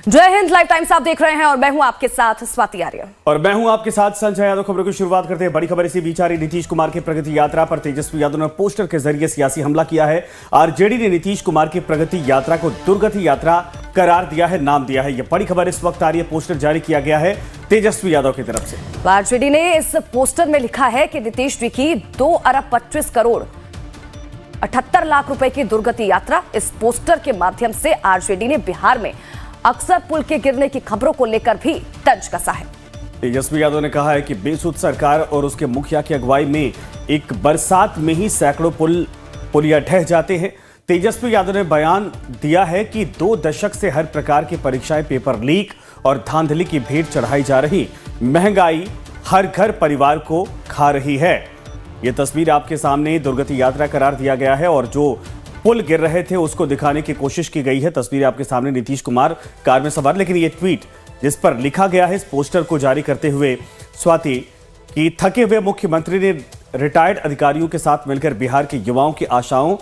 जय Hind. Live times आप देख रहे हैं और मैं हूं आपके साथ स्वाति आर्य और मैं हूं आपके साथ संजय यादव। खबरों की शुरुआत करते हैं। बड़ी खबर इसी बीच आ रही। नीतीश कुमार की प्रगति यात्रा पर तेजस्वी यादव ने पोस्टर के जरिए सियासी हमला किया है। आरजेडी ने नीतीश कुमार की प्रगति यात्रा को दुर्गति यात्रा करार दिया है, नाम दिया है। यह बड़ी खबर इस वक्त आ रही है। पोस्टर जारी किया गया है तेजस्वी यादव की तरफ से। आरजेडी ने इस पोस्टर में लिखा है कि नीतीश जी की 2 अरब 25 करोड़ 78 लाख रुपए की दुर्गति यात्रा। इस पोस्टर के माध्यम से आरजेडी ने बिहार में अक्सर पुल के गिरने की खबरों को लेकर भी तंज कसा है। तेजस्वी यादव ने कहा है कि बेसुध सरकार और उसके मुखिया की अगुवाई में एक बरसात में ही सैकड़ों पुलिया ढह जाते हैं। तेजस्वी यादव ने बयान दिया है कि 2 दशक से हर प्रकार की परीक्षाएं, पेपर लीक और धांधली की भेंट चढ़ाई जा रही। महंगाई हर घर परिवार को खा रही है। यह तस्वीर आपके सामने दुर्गति यात्रा करार दिया गया है और जो पुल गिर रहे थे उसको दिखाने की कोशिश की गई है। तस्वीर आपके सामने नीतीश कुमार कार में सवार, लेकिन ये ट्वीट जिस पर लिखा गया है इस पोस्टर को जारी करते हुए स्वाति कि थके हुए मुख्यमंत्री ने रिटायर्ड अधिकारियों के साथ मिलकर बिहार के युवाओं की आशाओं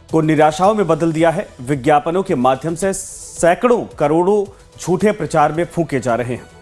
को निराशाओं में बदल दिया है। विज्ञापनों के माध्यम से सैकड़ों करोड़ों झूठे प्रचार में फूंके जा रहे हैं।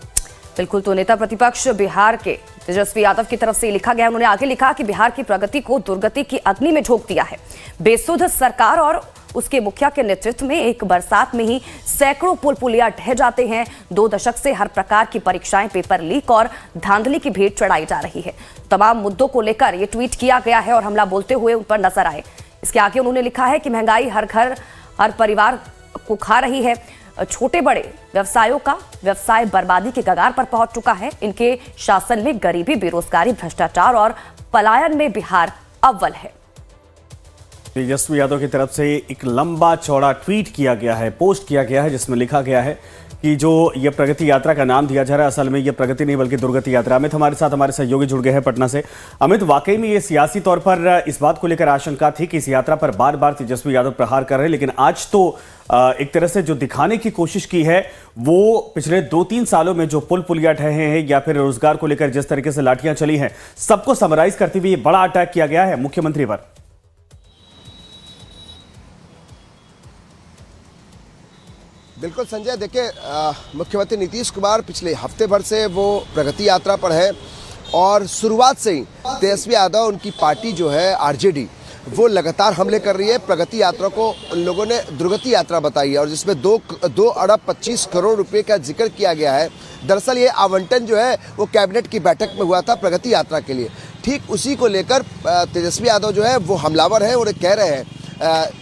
बिल्कुल, तो नेता प्रतिपक्ष बिहार के तेजस्वी यादव की तरफ से लिखा गया। उन्होंने आगे लिखा कि बिहार की प्रगति को दुर्गति की अग्नि में झोंक दिया है। बेसुध सरकार और उसके मुखिया के नेतृत्व में एक बरसात में ही सैकड़ों पुल पुलिया ढह जाते हैं। 2 दशक से हर प्रकार की परीक्षाएं, पेपर लीक और धांधली की भेंट चढ़ाई जा रही है। तमाम मुद्दों को लेकर यह ट्वीट किया गया है और हमला बोलते हुए उन पर नजर आए। इसके आगे उन्होंने लिखा है कि महंगाई हर घर हर परिवार को खा रही है। छोटे बड़े व्यवसायों का व्यवसाय बर्बादी के कगार पर पहुंच चुका है। इनके शासन में गरीबी, बेरोजगारी, भ्रष्टाचार और पलायन में बिहार अव्वल है। तेजस्वी यादव की तरफ से एक लंबा चौड़ा ट्वीट किया गया है, पोस्ट किया गया है, जिसमें लिखा गया है कि जो ये प्रगति यात्रा का नाम दिया जा रहा है असल में ये प्रगति नहीं बल्कि दुर्गति यात्रा। अमित हमारे साथ हमारे सहयोगी जुड़ गए हैं पटना से। अमित, वाकई में ये सियासी तौर पर इस बात को लेकर आशंका थी कि इस यात्रा पर बार बार तेजस्वी यादव प्रहार कर रहे हैं, लेकिन आज तो एक तरह से जो दिखाने की कोशिश की है वो पिछले 2-3 सालों में जो पुल पुलिया ढहे हैं या फिर रोजगार को लेकर जिस तरीके से लाठियां चली हैं, सबको समराइज करते हुए ये बड़ा अटैक किया गया है मुख्यमंत्री पर। बिल्कुल संजय, देखिए मुख्यमंत्री नीतीश कुमार पिछले हफ्ते भर से वो प्रगति यात्रा पर है और शुरुआत से ही तेजस्वी यादव, उनकी पार्टी जो है आरजेडी, वो लगातार हमले कर रही है। प्रगति यात्रा को उन लोगों ने दुर्गति यात्रा बताई है और जिसमें 2 अरब 25 करोड़ रुपए का जिक्र किया गया है। दरअसल ये आवंटन जो है वो कैबिनेट की बैठक में हुआ था प्रगति यात्रा के लिए। ठीक उसी को लेकर तेजस्वी यादव जो है वो हमलावर है और कह रहे हैं,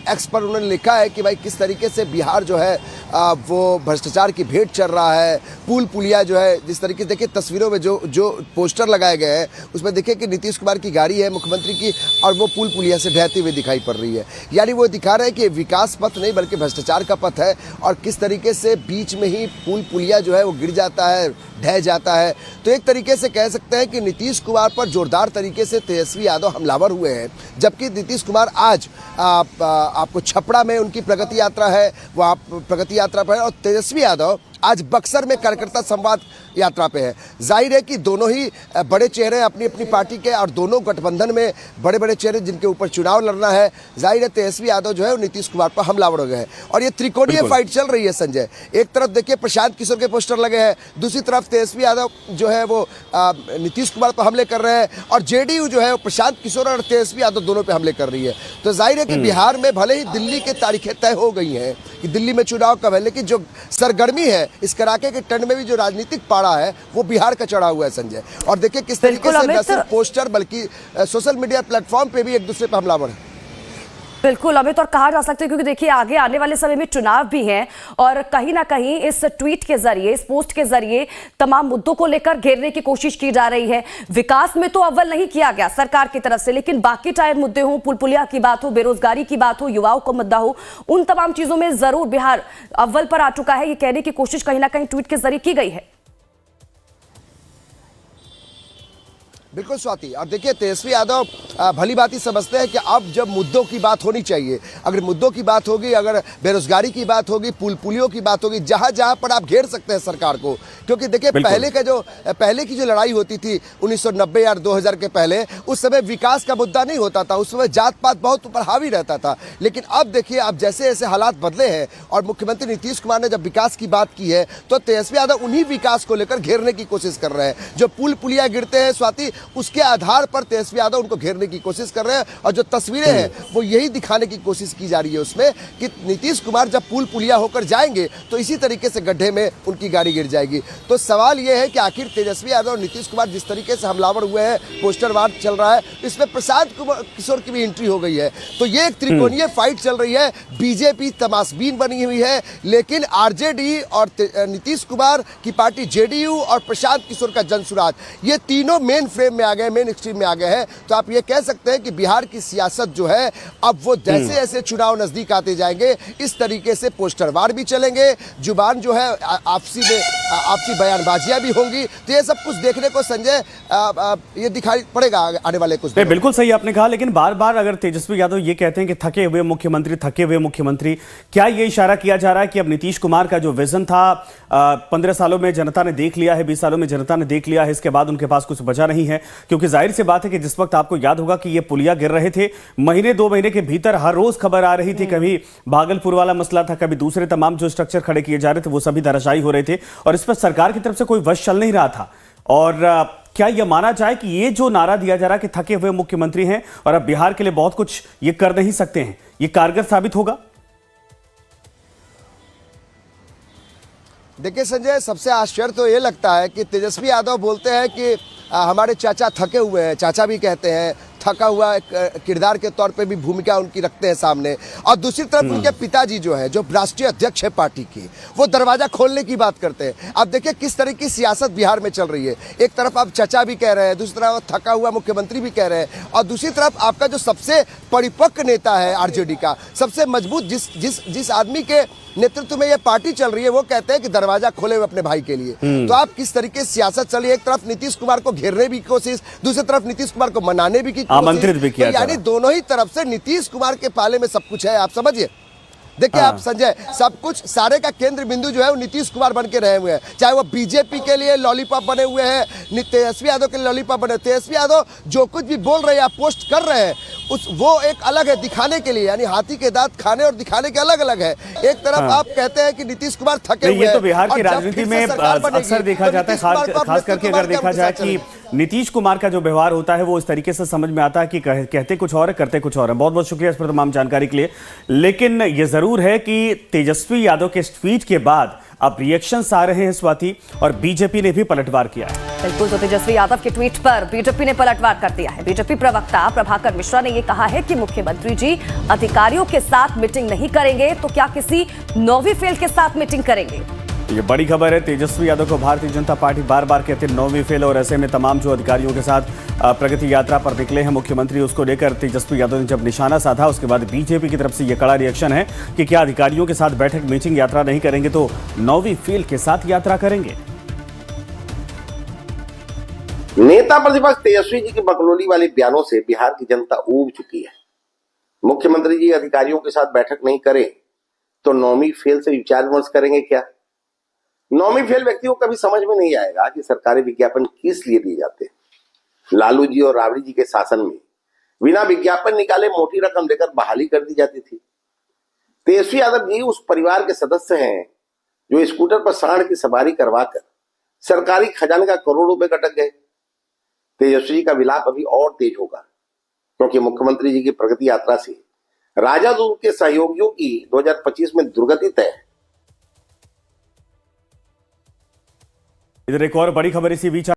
एक्स पर उन्होंने लिखा है कि भाई किस तरीके से बिहार जो है वो भ्रष्टाचार की भेंट चल रहा है। पुल पुलिया जो है, जिस तरीके से देखिए तस्वीरों में जो पोस्टर लगाए गए हैं उसमें देखिए कि नीतीश कुमार की गाड़ी है मुख्यमंत्री की और वो पुल पुलिया से ढहती हुई दिखाई पड़ रही है। यानी वो दिखा रहे हैं कि विकास पथ नहीं बल्कि भ्रष्टाचार का पथ है और किस तरीके से बीच में ही पुल पुलिया जो है वो गिर जाता है, ढह जाता है। तो एक तरीके से कह सकते हैं कि नीतीश कुमार पर जोरदार तरीके से तेजस्वी यादव हमलावर हुए हैं। जबकि नीतीश कुमार आज आपको छपरा में उनकी प्रगति यात्रा है, वो आप प्रगति यात्रा पर है और तेजस्वी यादव आज बक्सर में कार्यकर्ता संवाद यात्रा पे है। जाहिर है कि दोनों ही बड़े चेहरे अपनी अपनी पार्टी के और दोनों गठबंधन में बड़े बड़े चेहरे जिनके ऊपर चुनाव लड़ना है। जाहिर है तेजस्वी यादव जो है नीतीश कुमार पर हमलावर हो गए हैं और ये त्रिकोणीय फाइट चल रही है संजय। एक तरफ देखिए प्रशांत किशोर के पोस्टर लगे हैं, दूसरी तरफ तेजस्वी यादव जो है वो नीतीश कुमार पर हमले कर रहे हैं और जेडीयू जो है वो प्रशांत किशोर और तेजस्वी यादव दोनों पे हमले कर रही है। तो जाहिर है कि बिहार में भले ही दिल्ली की तारीखें तय हो गई हैं कि दिल्ली में चुनाव कब है, लेकिन जो सरगर्मी है इस कड़ाके के ठंड में भी जो राजनीतिक पाड़ा है वो बिहार का चढ़ा हुआ है संजय। और देखिए किस तरीके से न सिर्फ पोस्टर बल्कि सोशल मीडिया प्लेटफॉर्म पे भी एक दूसरे पर हमलावर है। बिल्कुल अमित, और कहा जा सकता है क्योंकि देखिए आगे आने वाले समय में चुनाव भी हैं और कहीं ना कहीं इस ट्वीट के जरिए, इस पोस्ट के जरिए तमाम मुद्दों को लेकर घेरने की कोशिश की जा रही है। विकास में तो अव्वल नहीं किया गया सरकार की तरफ से, लेकिन बाकी चाहे मुद्दे हों, पुल पुलिया की बात हो, बेरोजगारी की बात हो, युवाओं का मुद्दा हो, उन तमाम चीजों में जरूर बिहार अव्वल पर आ चुका है। ये कहने की कोशिश कहीं ना कहीं ट्वीट के जरिए की गई है। बिल्कुल स्वाति। और देखिए तेजस्वी यादव भली भांति समझते हैं कि अब जब मुद्दों की बात होनी चाहिए, अगर मुद्दों की बात होगी, अगर बेरोजगारी की बात होगी, पुल पुलियों की बात होगी, जहां जहां पर आप घेर सकते हैं सरकार को। क्योंकि देखिए पहले की जो लड़ाई होती थी 1990 या 2000 के पहले, उस समय विकास का मुद्दा नहीं होता था, उस समय जात पात बहुत ऊपर हावी रहता था। लेकिन अब देखिए, अब जैसे जैसे हालात बदले हैं और मुख्यमंत्री नीतीश कुमार ने जब विकास की बात की है, तो तेजस्वी यादव उन्हीं विकास को लेकर घेरने की कोशिश कर रहे हैं। जो पुल पुलिया गिरते हैं स्वाति, उसके आधार पर तेजस्वी यादव उनको घेरने की कोशिश कर रहे हैं। और जो तस्वीरें हैं वो यही दिखाने की कोशिश की जा रही है उसमें कि नीतीश कुमार जब पुल पुलिया होकर जाएंगे तो इसी तरीके से गड्ढे में उनकी गाड़ी गिर जाएगी। तो सवाल यह है कि आखिर तेजस्वी यादव और नीतीश कुमार जिस तरीके से हमलावर हुए हैं, पोस्टर वार चल रहा है, इसमें प्रशांत किशोर की भी एंट्री हो गई है। तो ये एक त्रिकोणीय फाइट चल रही है। बीजेपी तमाशबीन बनी हुई है, लेकिन आरजेडी और नीतीश कुमार की पार्टी जेडीयू और प्रशांत किशोर का जनसुराज, ये तीनों मेन फ्रेम में आ गए, मेन एक्सट्रीम में आ गए हैं। तो आप ये कह सकते हैं कि बिहार की सियासत जो है, अब वो जैसे जैसे चुनाव नजदीक आते जाएंगे, इस तरीके से पोस्टरवार भी चलेंगे, जुबान जो है आपसी बयानबाजियां भी होंगी। तो ये सब कुछ देखने को संजय ये दिखाई पड़ेगा आने वाले कुछ दिनों। बिल्कुल सही आपने कहा, लेकिन बार बार अगर तेजस्वी यादव ये कहते हैं कि थके हुए मुख्यमंत्री, क्या ये इशारा किया जा रहा है कि अब नीतीश कुमार का जो विजन था 15 सालों में जनता ने देख लिया है, 20 सालों में जनता ने देख लिया है, इसके बाद उनके पास कुछ बचा नहीं है? क्योंकि जाहिर सी बात है कि जिस वक्त आपको याद होगा कि ये पुलिया गिर रहे थे, महीने 2 महीने के भीतर हर रोज खबर आ रही थी, कभी भागलपुर वाला मसला था, कभी दूसरे तमाम जो स्ट्रक्चर खड़े किए जा रहे थे वो सभी धराशायी हो रहे थे, और इस पर सरकार की तरफ से कोई वश चल नहीं रहा था। और क्या यह माना जाए कि ये जो नारा दिया जा रहा है कि थके हुए मुख्यमंत्री हैं और अब बिहार के लिए बहुत कुछ ये कर नहीं सकते हैं, ये कारगर साबित होगा? देखिए संजय, सबसे आश्चर्य तो ये लगता है कि तेजस्वी यादव बोलते हैं कि हमारे चाचा थके हुए हैं, चाचा भी कहते हैं, थका हुआ किरदार के तौर पे भी भूमिका उनकी रखते हैं सामने। और दूसरी तरफ उनके पिताजी जो है, जो राष्ट्रीय अध्यक्ष है पार्टी की, वो दरवाजा खोलने की बात करते हैं। अब देखिए किस तरह की सियासत बिहार में चल रही है। एक तरफ आप चाचा भी कह रहे हैं, दूसरी तरफ थका हुआ मुख्यमंत्री भी कह रहे हैं, और दूसरी तरफ आपका जो सबसे परिपक्व नेता है आरजेडी का, सबसे मजबूत जिस आदमी के नेतृत्व में ये पार्टी चल रही है, वो कहते हैं कि दरवाजा खोले हुए अपने भाई के लिए। तो आप किस तरीके से सियासत चल रही है, एक तरफ नीतीश कुमार को घेरने की कोशिश, दूसरी तरफ नीतीश कुमार को मनाने भी की आमंत्रित भी किया, तो यानी दोनों ही तरफ से नीतीश कुमार के पाले में सब कुछ है। आप समझिए, देखिए आप संजय, सब कुछ सारे का केंद्र बिंदु जो है वो नीतीश कुमार बन के रहे हुए हैं। चाहे वो बीजेपी के लिए लॉलीपॉप बने हुए हैं, तेजस्वी यादव के लिए लॉलीपॉप बने। तेजस्वी यादव जो कुछ भी बोल रहे हैं, पोस्ट कर रहे हैं, वो एक अलग है दिखाने के लिए, यानी हाथी के दांत खाने और दिखाने के अलग अलग है। एक तरफ आप कहते हैं कि नीतीश कुमार थके हुए हैं, ये तो बिहार की राजनीति में अक्सर देखा जाता है, खास करके अगर देखा जाए कि नीतीश कुमार का जो व्यवहार होता है वो इस तरीके से समझ में आता है कि कहते कुछ और है, करते कुछ और है। बहुत बहुत शुक्रिया इस पर तमाम जानकारी के लिए। लेकिन ये जरूर है कि तेजस्वी यादव के ट्वीट के बाद अब रिएक्शंस आ रहे हैं स्वाति, और बीजेपी ने भी पलटवार किया है। बिल्कुल, तो तेजस्वी यादव के ट्वीट पर बीजेपी ने पलटवार कर दिया है। बीजेपी प्रवक्ता प्रभाकर मिश्रा ने यह कहा है कि मुख्यमंत्री जी अधिकारियों के साथ मीटिंग नहीं करेंगे तो क्या किसी नौवीं फेल के साथ मीटिंग करेंगे? ये बड़ी खबर है। तेजस्वी यादव को भारतीय जनता पार्टी बार बार कहते हैं नौवीं फेल, और ऐसे में तमाम जो अधिकारियों के साथ प्रगति यात्रा पर निकले हैं मुख्यमंत्री, उसको लेकर तेजस्वी यादव ने जब निशाना साधा, उसके बाद बीजेपी की तरफ से यह कड़ा रिएक्शन है कि क्या अधिकारियों के साथ बैठक मीटिंग यात्रा नहीं करेंगे तो नौवीं फेल के साथ यात्रा करेंगे। नेता प्रतिपक्ष तेजस्वी जी के बकलोली वाले बयानों से बिहार की जनता ऊब चुकी है। मुख्यमंत्री जी अधिकारियों के साथ बैठक नहीं करें तो नौवीं फेल से विचार विमर्श करेंगे क्या? नौवीं फेल व्यक्तियों को कभी समझ में नहीं आएगा कि सरकारी विज्ञापन किस लिए दिए जाते हैं। लालू जी और राबड़ी जी के शासन में बिना विज्ञापन निकाले मोटी रकम लेकर बहाली कर दी जाती थी। तेजस्वी यादव जी उस परिवार के सदस्य हैं जो स्कूटर पर सांड की सवारी करवाकर सरकारी खजाने का करोड़ों रुपए कटक गए। तेजस्वी जी का विलाप अभी और तेज होगा, क्योंकि मुख्यमंत्री जी की प्रगति यात्रा से राजद के सहयोगियों की 2025 में दुर्गति तय है। इधर एक और बड़ी खबर इसी बीच